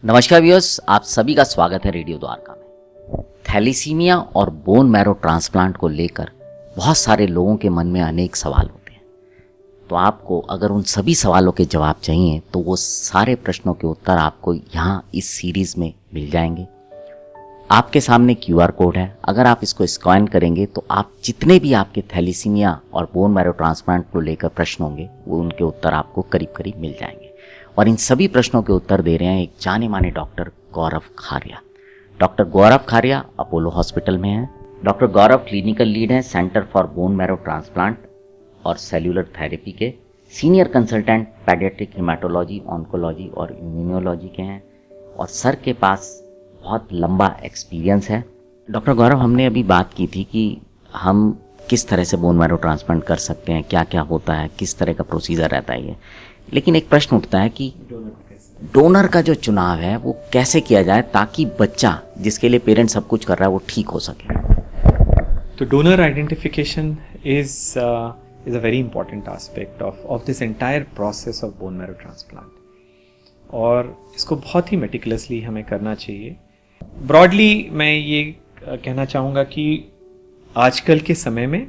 नमस्कार व्यूअर्स, आप सभी का स्वागत है रेडियो द्वारका में। थैलेसीमिया और बोन मैरो ट्रांसप्लांट को लेकर बहुत सारे लोगों के मन में अनेक सवाल होते हैं। तो आपको अगर उन सभी सवालों के जवाब चाहिए तो वो सारे प्रश्नों के उत्तर आपको यहाँ इस सीरीज में मिल जाएंगे। आपके सामने QR कोड है, अगर आप इसको स्कैन करेंगे तो आप जितने भी आपके थैलेसीमिया और बोन मैरो ट्रांसप्लांट को लेकर प्रश्न होंगे वो उनके उत्तर आपको करीब करीब मिल जाएंगे। और इन सभी प्रश्नों के उत्तर दे रहे हैं एक जाने माने डॉक्टर गौरव खारिया। डॉक्टर गौरव खारिया अपोलो हॉस्पिटल में हैं। डॉक्टर गौरव क्लिनिकल लीड हैं centre for bone marrow transplant और सेल्यूलर थेरेपी के, सीनियर कंसल्टेंट पैडियाट्रिक हेमाटोलॉजी, ऑन्कोलॉजी और इम्यूनोलॉजी के हैं और सर के पास बहुत लंबा एक्सपीरियंस है। डॉक्टर गौरव, हमने अभी बात की थी कि हम किस तरह से बोन मैरो ट्रांसप्लांट कर सकते हैं, क्या क्या होता है, किस तरह का प्रोसीजर रहता है ये, लेकिन एक प्रश्न उठता है कि डोनर का जो चुनाव है वो कैसे किया जाए ताकि बच्चा जिसके लिए पेरेंट सब कुछ कर रहा है वो ठीक हो सके। तो donor identification is a very important aspect of this entire process of bone marrow transplant और इसको बहुत ही मेटिकुलसली हमें करना चाहिए। ब्रॉडली मैं ये कहना चाहूँगा कि आजकल के समय में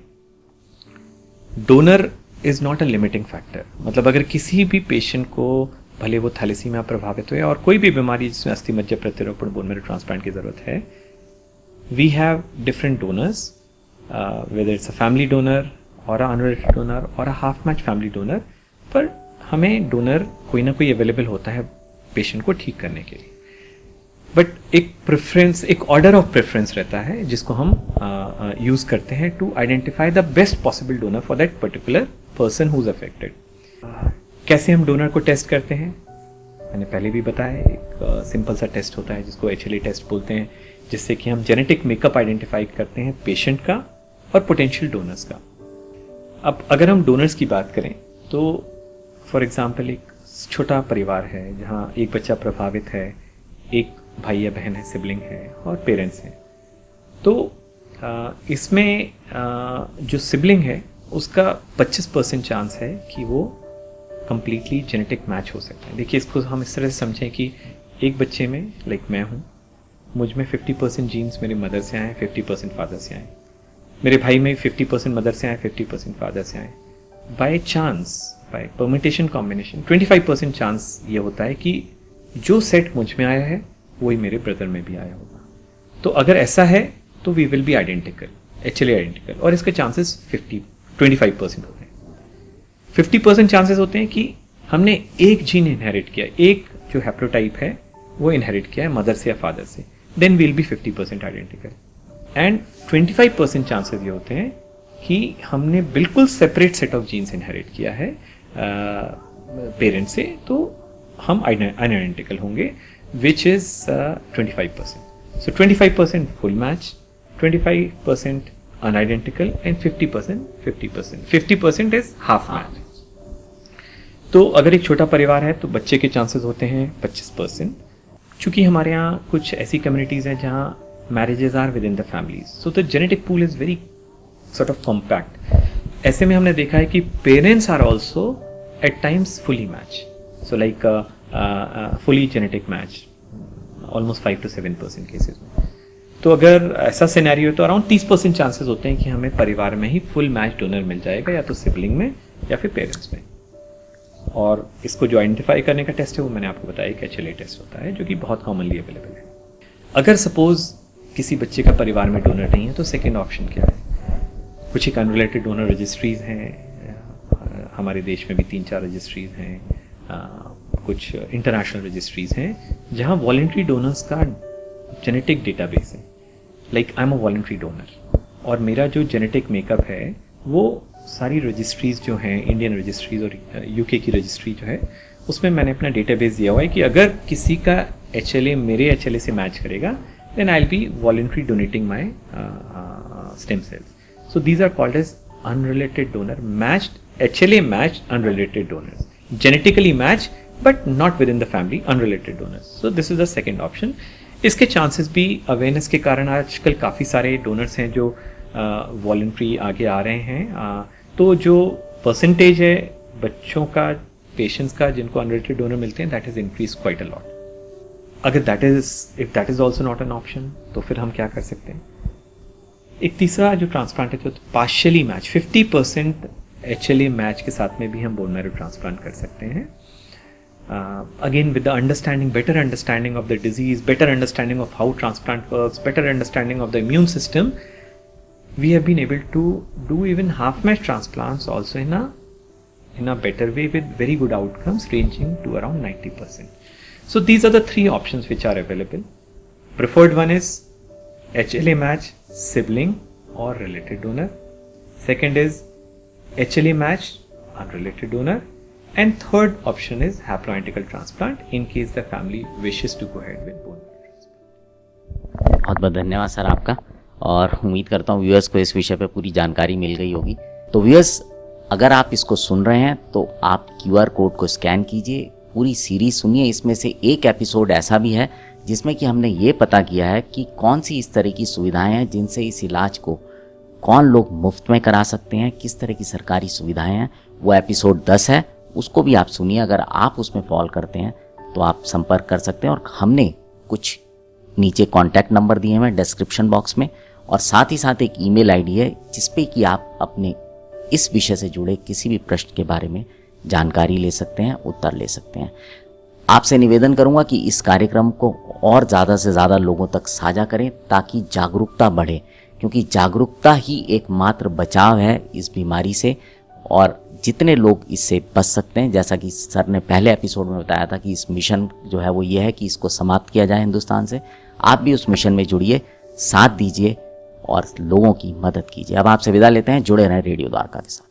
donor is not a limiting factor. मतलब अगर किसी भी पेशेंट को, भले वो थैलेसीमिया प्रभावित हुए और कोई भी बीमारी जिसमें अस्थि मज्जा प्रत्यारोपण बोन मैरो ट्रांसप्लांट की ज़रूरत है, we have different donors, whether it's a family donor और अनरिलेटेड डोनर और a half match family donor, पर हमें डोनर कोई ना कोई अवेलेबल होता है पेशेंट को ठीक करने के लिए। बट एक प्रेफरेंस, एक ऑर्डर ऑफ प्रेफरेंस रहता है जिसको हम यूज़ करते हैं to identify the best possible donor for that particular person who is affected. कैसे हम डोनर को टेस्ट करते हैं, मैंने पहले भी बताया, एक सिंपल सा टेस्ट होता है जिसको HLA टेस्ट बोलते हैं, जिससे कि हम जेनेटिक मेकअप आइडेंटिफाई करते हैं पेशेंट का और पोटेंशियल डोनर्स का। अब अगर हम डोनर्स की बात करें तो फॉर एग्जाम्पल एक छोटा परिवार है जहाँ एक बच्चा प्रभावित है, एक भाई या बहन है, सिबलिंग है और पेरेंट्स हैं। तो इसमें जो सिबलिंग है उसका 25% चांस है कि वो कंप्लीटली जेनेटिक मैच हो सकता है। देखिए, इसको हम इस तरह से समझें कि एक बच्चे में, लाइक मैं हूँ, मुझ में 50% जीन्स मेरी मदर से आए, 50% फादर से आए। मेरे भाई में 50% मदर से आए, 50% फादर से आए। By chance, by permutation combination 25% chance ये होता है कि जो सेट मुझ में आया है वही मेरे ब्रदर में भी आया होगा। तो अगर ऐसा है तो we will be identical, HLA identical, और इसके चांसेस 25% होते हैं। 50% चांसेस होते हैं कि हमने एक जीन इनहेरिट किया, एक जो हैप्लोटाइप है वो इनहेरिट किया है मदर से या फादर से, then will be 50% identical. And 25% chances ये होते हैं कि हमने बिल्कुल separate set of genes inherit किया है पेरेंट से, तो हम अनआइडेंटिकल होंगे, which is 25%. So 25% full match, 25% unidentical and 50%. 50% is half match. तो अगर एक छोटा परिवार है तो बच्चे के चांसेस होते हैं 25%। चूँकि हमारे यहाँ कुछ ऐसी कम्युनिटीज़ हैं जहाँ marriages are within the families, so the genetic pool is very sort of compact. ऐसे में हमने देखा है कि parents are also at times fully match, so like fully genetic match almost 5 to 7% cases में। तो अगर ऐसा सिनेरियो है तो अराउंड 30% चांसेस होते हैं कि हमें परिवार में ही फुल मैच डोनर मिल जाएगा, या तो सिबलिंग में या फिर पेरेंट्स में। और इसको जो आइडेंटिफाई करने का टेस्ट है वो मैंने आपको बताया कि HLA टेस्ट होता है, जो कि बहुत कॉमनली अवेलेबल है। अगर सपोज किसी बच्चे का परिवार में डोनर नहीं है तो सेकेंड ऑप्शन क्या है? कुछ एक अनरिलेटेड डोनर रजिस्ट्रीज हैं, हमारे देश में भी 3-4 रजिस्ट्रीज हैं, कुछ इंटरनेशनल रजिस्ट्रीज हैं जहां वॉलंटरी डोनर्स का जेनेटिक डेटाबेस है। Like I am a voluntary donor और मेरा जो जेनेटिक मेकअप है वो सारी रजिस्ट्रीज जो हैं, इंडियन रजिस्ट्रीज और UK की रजिस्ट्री जो है, उसमें मैंने अपना डेटाबेस दिया हुआ है कि अगर किसी का HLA मेरे HLA से मैच करेगा then I will be voluntary donating my stem cells. So these are called as unrelated donor, matched HLA matched unrelated donors, genetically matched but not within the family, unrelated donors. So this is the second option. इसके chances भी awareness के कारण आजकल काफ़ी सारे donors हैं जो voluntary आगे आ रहे हैं। तो जो परसेंटेज है बच्चों का, पेशेंट्स का जिनको अनरिलेटेड डोनर मिलते हैं, that is increase quite a lot. अगर if that is also not an option, तो फिर हम क्या कर सकते हैं? एक तीसरा जो ट्रांसप्लांट है, जो पार्शियली मैच 50% HLA मैच के साथ में भी हम बोन मैरो ट्रांसप्लांट कर सकते हैं. Again, with the better understanding of the disease, better understanding of how transplant works, better understanding of the immune system, we have been able to do even half match transplants also in a better way with very good outcomes ranging to around 90%. So these are the three options which are available. Preferred one is HLA match, sibling or related donor. Second is HLA match, unrelated donor. And third option is haploidentical transplant in case the family wishes to go ahead with bone marrow transplant. बहुत बहुत धन्यवाद sir आपका, और उम्मीद करता हूँ viewers को इस विषय पे पूरी जानकारी मिल गई होगी. तो व्यूअर्स, अगर आप इसको सुन रहे हैं तो आप QR कोड को स्कैन कीजिए, पूरी सीरीज सुनिए. इसमें से एक एपिसोड ऐसा भी है जिसमें कि हमने ये पता किया है कि कौन सी इस तरह की सुविधाएं हैं जिनसे इस इलाज को कौन लोग मुफ्त में करा सकते हैं, किस तरह की सरकारी सुविधाएं हैं. वो एपिसोड 10 है, उसको भी आप सुनिए. अगर आप उसमें फॉल करते हैं तो आप संपर्क कर सकते हैं, और हमने कुछ नीचे कॉन्टैक्ट नंबर दिए हैं डिस्क्रिप्शन बॉक्स में, और साथ ही साथ एक ईमेल आईडी है जिसपे कि आप अपने इस विषय से जुड़े किसी भी प्रश्न के बारे में जानकारी ले सकते हैं, उत्तर ले सकते हैं. आपसे निवेदन करूंगा कि इस कार्यक्रम को और ज़्यादा से ज़्यादा लोगों तक साझा करें ताकि जागरूकता बढ़े, क्योंकि जागरूकता ही एकमात्र बचाव है इस बीमारी से. और जितने लोग इससे बच सकते हैं, जैसा कि सर ने पहले एपिसोड में बताया था कि इस मिशन जो है वो ये है कि इसको समाप्त किया जाए हिंदुस्तान से, आप भी उस मिशन में जुड़िए, साथ दीजिए और लोगों की मदद कीजिए. अब आपसे विदा लेते हैं, जुड़े रहें रेडियो द्वारका के साथ.